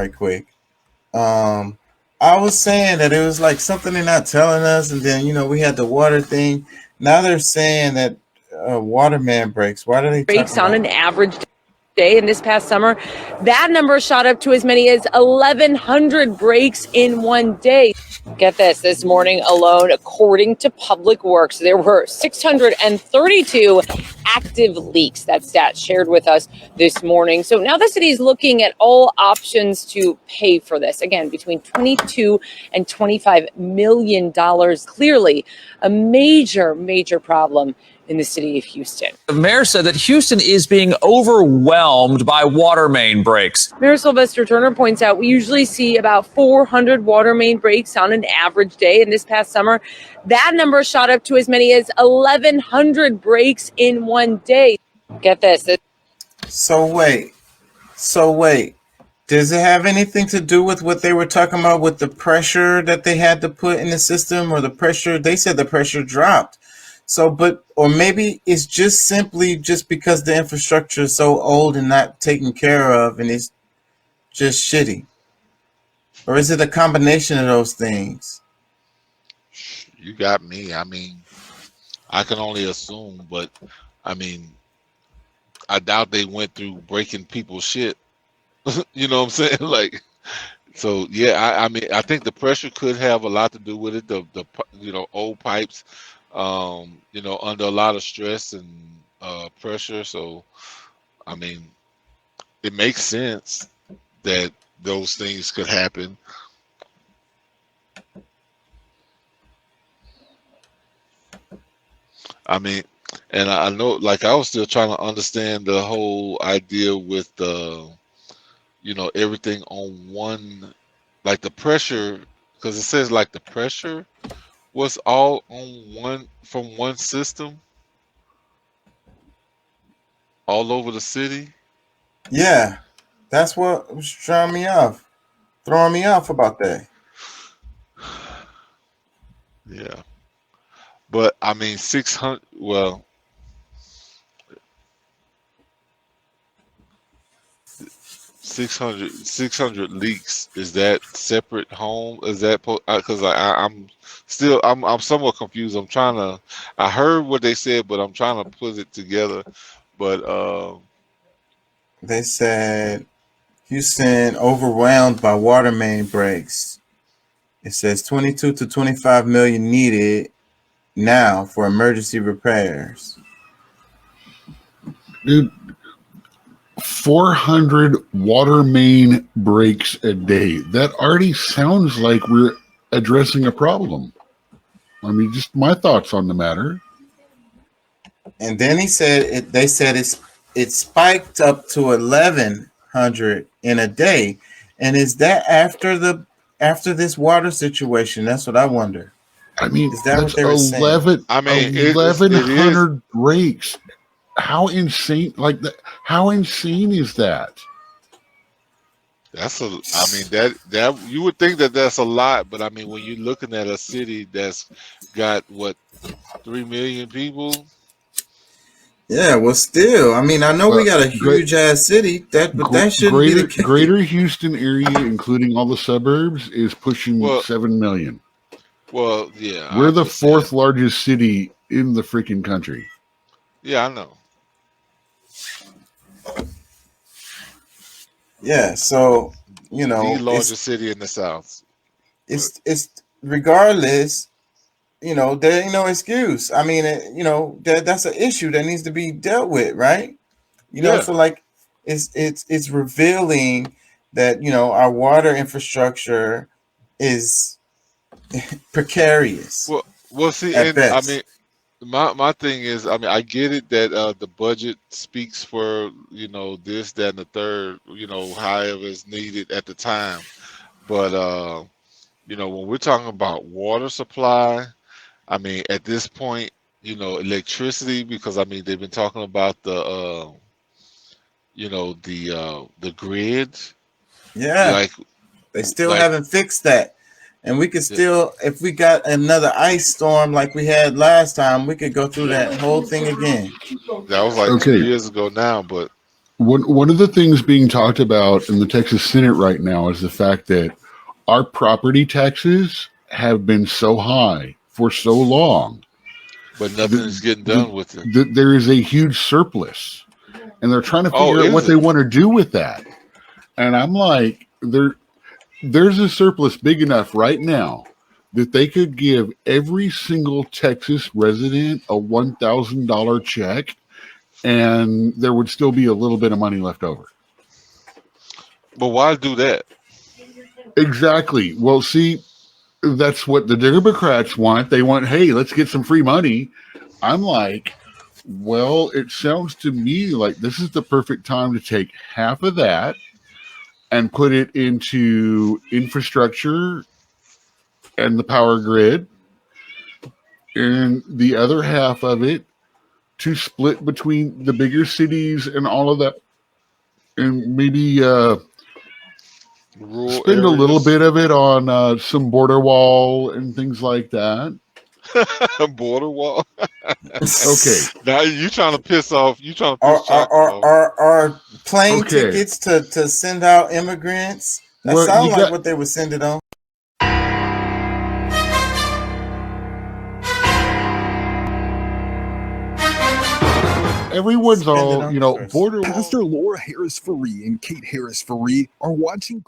right quick. Um, I was saying that it was like something they're not telling us, and then we had the water thing. Now they're saying that waterman breaks. Why are they breaks talking on about? an average day. In this past summer, that number shot up to as many as 1,100 breaks in one day. Get this morning alone, according to Public Works, there were 632 active leaks. That stat shared with us this morning. So now the city is looking at all options to pay for this. Again, between $22 and $25 million. Clearly a major problem in the city of Houston. The mayor said that Houston is being overwhelmed by water main breaks. Mayor Sylvester Turner points out we usually see about 400 water main breaks on an average day. And this past summer, that number shot up to as many as 1,100 breaks in one day. Get this. So wait. Does it have anything to do with what they were talking about with the pressure that they had to put in the system, or the pressure? They said the pressure dropped. So, or maybe it's just simply just because the infrastructure is so old and not taken care of, and it's just shitty. Or is it a combination of those things? You got me. I mean, I can only assume, but I mean, I doubt they went through breaking people's shit. You know what I'm saying? Like, so yeah, I mean, I think the pressure could have a lot to do with it. The old pipes, under a lot of stress and pressure. So, I mean, it makes sense that those things could happen. I mean, and I know, like, I was still trying to understand the whole idea with everything on one, like the pressure, because it says like the pressure was all on from one system all over the city. Yeah, that's what was throwing me off about that. Yeah, but I mean 600. Well, 600 leaks. Is that separate home? Is that because I'm somewhat confused. I heard what they said, but I'm trying to put it together. But They said Houston overwhelmed by water main breaks. It says 22 to 25 million needed now for emergency repairs. Dude, 400 water main breaks a day. That already sounds like we're addressing a problem. I mean, just my thoughts on the matter. And then they said it spiked up to 1,100 in a day. And is that after this water situation? That's what I wonder. I mean, is that that's what they were saying? I mean, 1,100 breaks. How insane! Like that? How insane is that? That you would think that that's a lot, but I mean, when you're looking at a city that's got 3 million people. Yeah, well, still, I mean, I know we got a huge ass city, but that shouldn't be the case. Greater Houston area, including all the suburbs, is pushing 7 million. Well, yeah, we're the fourth largest city in the freaking country. Yeah, I know. Yeah, so the largest city in the South. It's regardless. There ain't no excuse. I mean, that's an issue that needs to be dealt with, right? So like, it's revealing that our water infrastructure is precarious. Well, see, and best. I mean, my thing is, I mean, I get it that the budget speaks for this, that, and the third, however is needed at the time, but when we're talking about water supply. I mean, at this point, electricity, because I mean, they've been talking about the grid. Yeah, like they still haven't fixed that, and we could still, if we got another ice storm like we had last time, we could go through that whole thing again. That was like 2 years ago now, but One of the things being talked about in the Texas Senate right now is the fact that our property taxes have been so high for so long. But nothing is getting done with it. There is a huge surplus, and they're trying to figure out what they want to do with that. And I'm like, there's a surplus big enough right now that they could give every single Texas resident a $1,000 check, and there would still be a little bit of money left over. But why do that? Exactly. Well, see, that's what the Democrats want. They want, hey, let's get some free money. I'm like, well, it sounds to me like this is the perfect time to take half of that and put it into infrastructure and the power grid, and the other half of it to split between the bigger cities and all of that, and maybe Rural spend areas. a little bit of it on some border wall and things like that. Border wall. Okay. Now you trying to piss off. You trying to piss shots off. Are plane Okay. tickets to send out immigrants? That Well, sounds you like got- what they would send it on. Everyone's Spend it all, on you know, first. border wall. Pastor Laura Harris Faree and Kate Harris Faree are watching